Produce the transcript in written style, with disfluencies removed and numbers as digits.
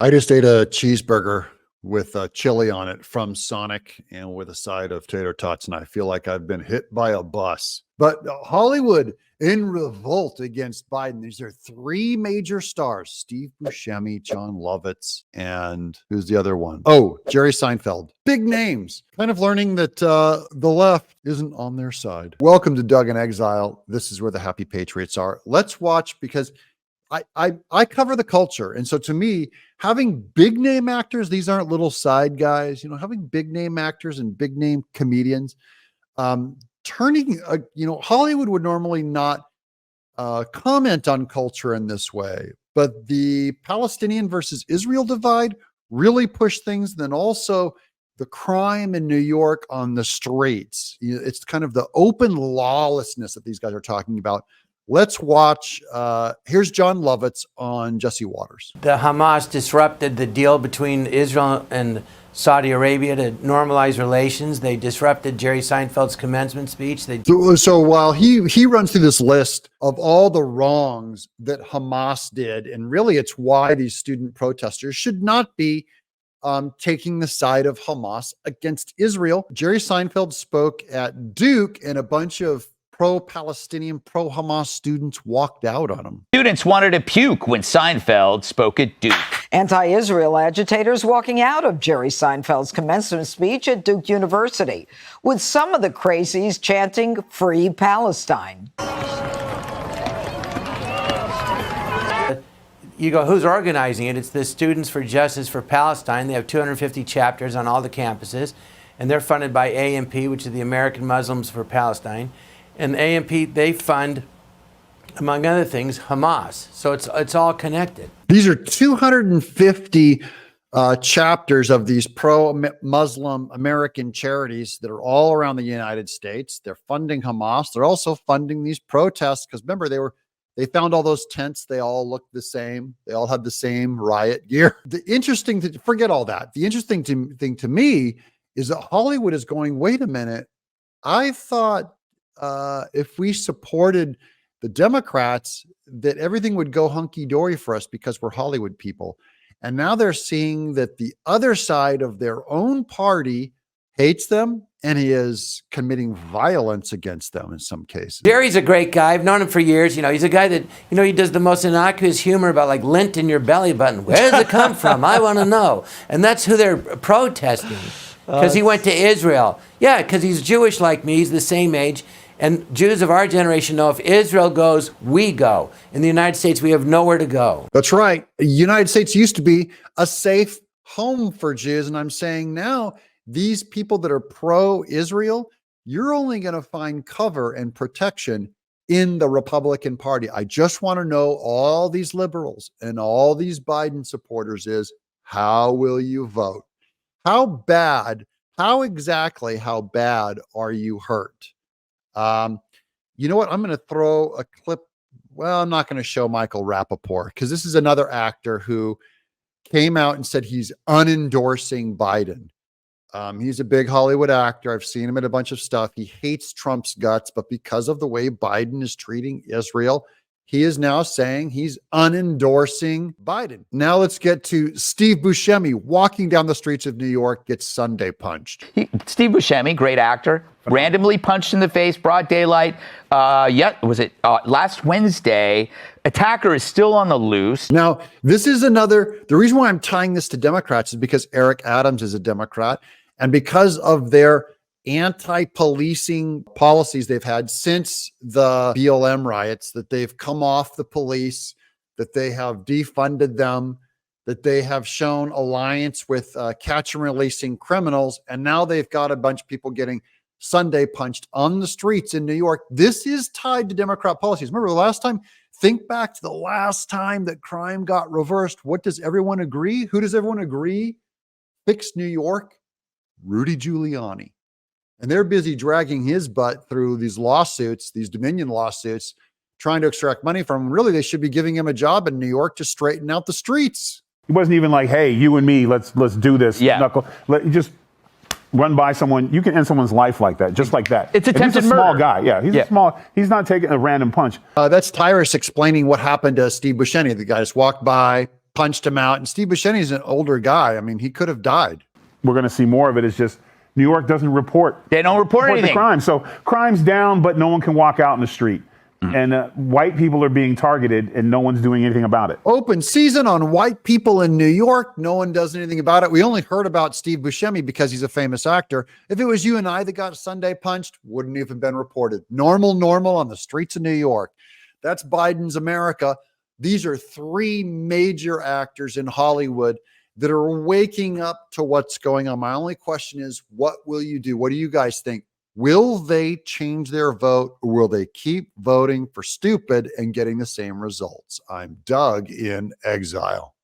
I just ate a cheeseburger with chili on it from Sonic and with a side of tater tots, and I feel like I've been hit by a bus. But Hollywood in revolt against Biden. These are three major stars: Steve Buscemi, Jon Lovitz, and who's the other one? Oh, Jerry Seinfeld. Big names. Kind of learning that the left isn't on their side. Welcome to Doug in Exile. This is where the happy patriots are. Let's watch, because I cover the culture. And so to me, having big name actors, these aren't little side guys, having big name actors and big name comedians, turning, Hollywood would normally not comment on culture in this way, but the Palestinian versus Israel divide really pushed things. Then also the crime in New York on the streets. It's kind of the open lawlessness that these guys are talking about. Let's watch. Here's Jon Lovitz on Jesse Waters. The Hamas disrupted the deal between Israel and Saudi Arabia to normalize relations. They disrupted Jerry Seinfeld's commencement speech. So while he runs through this list of all the wrongs that Hamas did, and really it's why these student protesters should not be taking the side of Hamas against Israel. Jerry Seinfeld spoke at Duke, and a bunch of pro-Palestinian, pro-Hamas students walked out on him. Students wanted to puke when Seinfeld spoke at Duke. Anti-Israel agitators walking out of Jerry Seinfeld's commencement speech at Duke University, with some of the crazies chanting "Free Palestine." You go, who's organizing it? It's the Students for Justice for Palestine. They have 250 chapters on all the campuses, and they're funded by AMP, which is the American Muslims for Palestine. And AMP, they fund, among other things, Hamas. So it's all connected. These are 250 chapters of these pro-Muslim American charities that are all around the United States. They're funding Hamas. They're also funding these protests, because remember, they found all those tents. They all looked the same. They all had the same riot gear. Forget all that. The interesting thing to me is that Hollywood is going, wait a minute. I thought if we supported the Democrats, that everything would go hunky-dory for us because we're Hollywood people. And now they're seeing that the other side of their own party hates them, and he is committing violence against them in some cases. Jerry's a great guy. I've known him for years. He's a guy that, he does the most innocuous humor about like lint in your belly button. Where does it come from? I want to know. And that's who they're protesting, because he went to Israel. Yeah, because he's Jewish like me. He's the same age. And Jews of our generation know if Israel goes, we go. In the United States, we have nowhere to go. That's right. The United States used to be a safe home for Jews. And I'm saying now, these people that are pro-Israel, you're only going to find cover and protection in the Republican Party. I just want to know, all these liberals and all these Biden supporters, is how will you vote? How exactly how bad are you hurt? You know what? I'm going to throw a clip. Well, I'm not going to show Michael Rappaport, because this is another actor who came out and said he's unendorsing Biden. He's a big Hollywood actor. I've seen him in a bunch of stuff. He hates Trump's guts, but because of the way Biden is treating Israel, he is now saying he's unendorsing Biden. Now let's get to Steve Buscemi walking down the streets of New York, gets Sunday punched. Steve Buscemi, great actor, randomly punched in the face, broad daylight. Last Wednesday? Attacker is still on the loose. Now, this is the reason why I'm tying this to Democrats is because Eric Adams is a Democrat, and because of their anti-policing policies they've had since the BLM riots, that they've come off the police, that they have defunded them, that they have shown alliance with catch and releasing criminals, and now they've got a bunch of people getting Sunday punched on the streets in New York. This is tied to Democrat policies. Remember the last time? Think back to the last time that crime got reversed. What does everyone agree? Who does everyone agree fixed New York? Rudy Giuliani. And they're busy dragging his butt through these lawsuits, these Dominion lawsuits, trying to extract money from him. Really, they should be giving him a job in New York to straighten out the streets. He wasn't even like, hey, you and me, let's do this. Yeah. Just run by someone. You can end someone's life like that, just like that. It's attempted murder. He's a small murder. guy. Yeah, he's small. He's not taking a random punch. That's Tyrus explaining what happened to Steve Buscemi. The guy just walked by, punched him out. And Steve Buscemi's an older guy. I mean, he could have died. We're going to see more of it. It's just New York doesn't report. They don't report anything. The crime. So crime's down, but no one can walk out in the street. And white people are being targeted, and no one's doing anything about it. Open season on white people in New York. No one does anything about it. We only heard about Steve Buscemi because he's a famous actor. If it was you and I that got Sunday punched, wouldn't even been reported. Normal on the streets of New York. That's Biden's America. These are three major actors in Hollywood that are waking up to what's going on. My only question is, what will you do? What do you guys think? Will they change their vote, or will they keep voting for stupid and getting the same results? I'm Doug in Exile.